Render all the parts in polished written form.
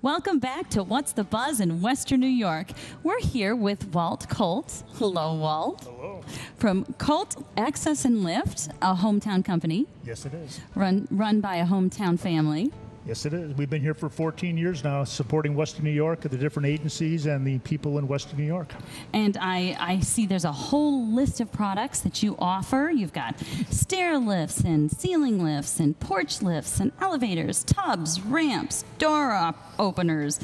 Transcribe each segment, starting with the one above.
Welcome back to What's the Buzz in Western New York. We're here with Walt Kolt. Hello, Walt. Hello. From KoltAccess and Lift, a hometown company. Yes, it is. Run by a hometown family. Yes, it is. We've been here for 14 years now, supporting Western New York, the different agencies, and the people in Western New York. And I see there's a whole list of products that you offer. You've got stair lifts and ceiling lifts and porch lifts and elevators, tubs, ramps, door openers,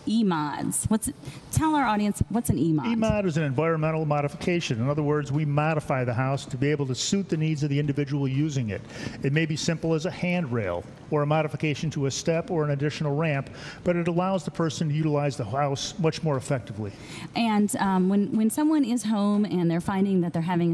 E-mods. Tell our audience, what's an E-mod? E-mod is an environmental modification. In other words, we modify the house to be able to suit the needs of the individual using it. It may be simple as a handrail or a modification to a step or an additional ramp, but it allows the person to utilize the house much more effectively. And when someone is home and they're finding that they're having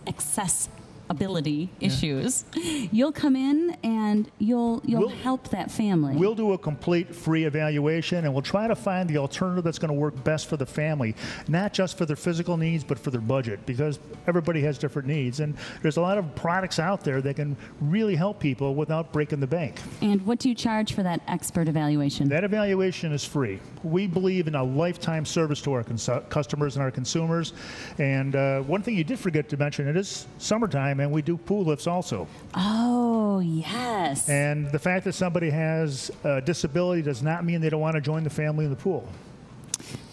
accessibility issues, you'll come in and you'll help that family. We'll do a complete free evaluation, and we'll try to find the alternative that's going to work best for the family, not just for their physical needs, but for their budget, because everybody has different needs. And there's a lot of products out there that can really help people without breaking the bank. And what do you charge for that expert evaluation? That evaluation is free. We believe in a lifetime service to our customers and our consumers. And one thing you did forget to mention, it is summertime, and we do pool lifts also. Oh, yes. And the fact that somebody has a disability does not mean they don't want to join the family in the pool.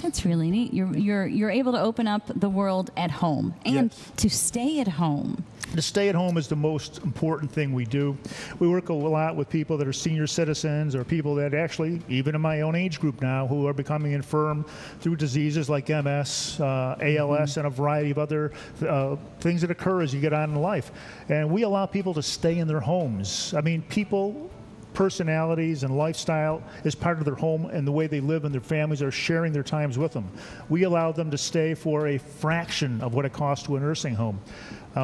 That's really neat. You're able to open up the world at home and to stay at home. To stay at home is the most important thing we do. We work a lot with people that are senior citizens or people that actually, even in my own age group now, who are becoming infirm through diseases like MS, ALS, and a variety of other things that occur as you get on in life. And we allow people to stay in their homes. I mean, people, personalities and lifestyle is part of their home, and the way they live and their families are sharing their times with them. We allow them to stay for a fraction of what it costs to a nursing home.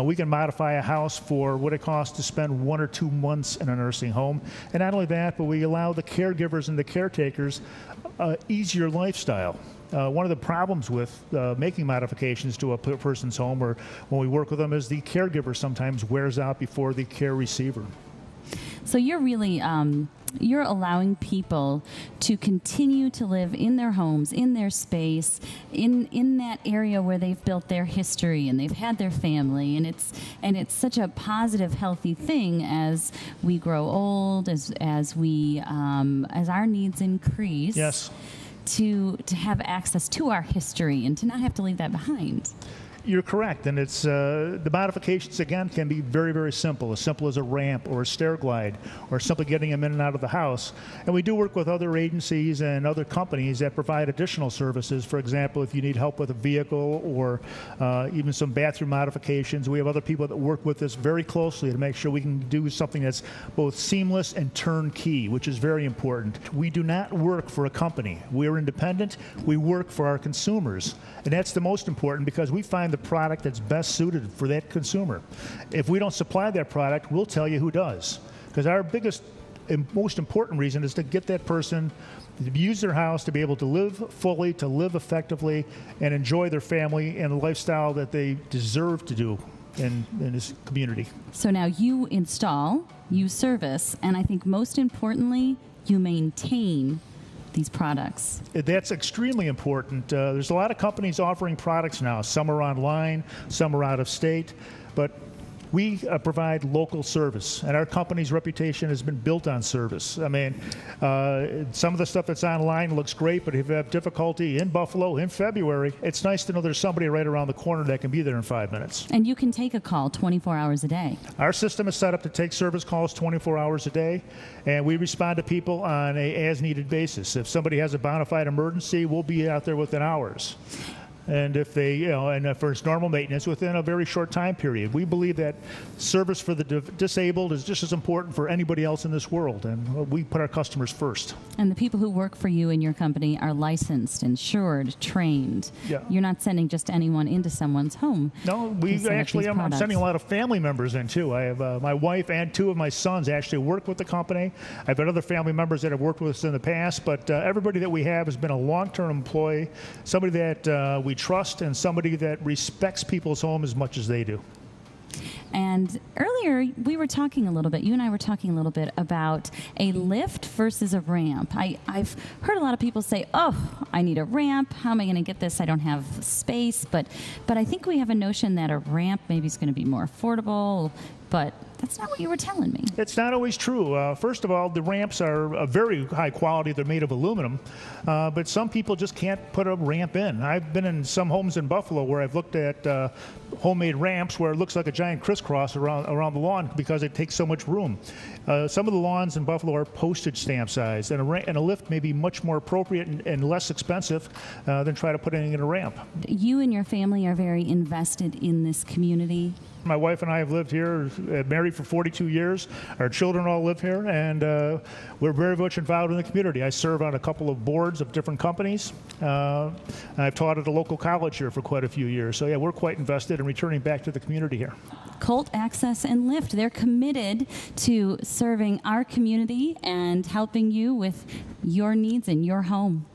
We can modify a house for what it costs to spend 1 or 2 months in a nursing home. And not only that, but we allow the caregivers and the caretakers easier lifestyle. One of the problems with making modifications to a person's home or when we work with them is the caregiver sometimes wears out before the care receiver. So you're really you're allowing people to continue to live in their homes, in their space, in that area where they've built their history and they've had their family, and it's such a positive, healthy thing as we grow old, as our needs increase. Yes. To have access to our history and to not have to leave that behind. You're correct, and it's the modifications again can be very, very simple as a ramp or a stair glide, or simply getting them in and out of the house. And we do work with other agencies and other companies that provide additional services. For example, if you need help with a vehicle or even some bathroom modifications, we have other people that work with us very closely to make sure we can do something that's both seamless and turnkey, which is very important. We do not work for a company. We are independent. We work for our consumers, and that's the most important, because we find the product that's best suited for that consumer. If we don't supply that product, we'll tell you who does, because our biggest and most important reason is to get that person to use their house to be able to live fully, to live effectively, and enjoy their family and the lifestyle that they deserve to do in this community. So now you install, you service, and I think most importantly, you maintain these products. That's extremely important. There's a lot of companies offering products now. Some are online, some are out of state, but we provide local service, and our company's reputation has been built on service. I mean, some of the stuff that's online looks great, but if you have difficulty in Buffalo in February, it's nice to know there's somebody right around the corner that can be there in 5 minutes. And you can take a call 24 hours a day. Our system is set up to take service calls 24 hours a day, and we respond to people on a as-needed basis. If somebody has a bona fide emergency, we'll be out there within hours. And if they, and for its normal maintenance within a very short time period. We believe that service for the disabled is just as important for anybody else in this world, and we put our customers first. And the people who work for you in your company are licensed, insured, trained. Yeah. You're not sending just anyone into someone's home. No, we actually, I'm sending a lot of family members in too. I have my wife and 2 of my sons actually work with the company. I've had other family members that have worked with us in the past, but everybody that we have has been a long-term employee, somebody that we trust, and somebody that respects people's home as much as they do. And earlier we were talking a little bit, you and I were talking a little bit about a lift versus a ramp. I've heard a lot of people say, oh, I need a ramp. How am I going to get this? I don't have space. But I think we have a notion that a ramp maybe is going to be more affordable, but that's not what you were telling me. It's not always true. First of all, the ramps are a very high quality. They're made of aluminum, but some people just can't put a ramp in. I've been in some homes in Buffalo where I've looked at homemade ramps where it looks like a giant crisscross around the lawn because it takes so much room. Some of the lawns in Buffalo are postage stamp size, and a lift may be much more appropriate and less expensive than try to put anything in a ramp. You and your family are very invested in this community. My wife and I have lived here, married for 42 years. Our children all live here, and we're very much involved in the community. I serve on a couple of boards of different companies. I've taught at a local college here for quite a few years. So yeah, we're quite invested in returning back to the community here. KoltAccess and Lift, they're committed to serving our community and helping you with your needs in your home.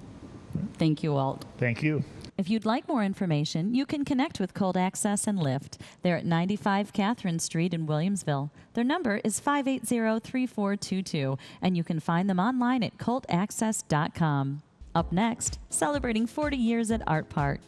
Thank you, Walt. Thank you. If you'd like more information, you can connect with KoltAccess and Lift. They're at 95 Catherine Street in Williamsville. Their number is 580-3422, and you can find them online at KoltAccess.com. Up next, celebrating 40 years at Art Park.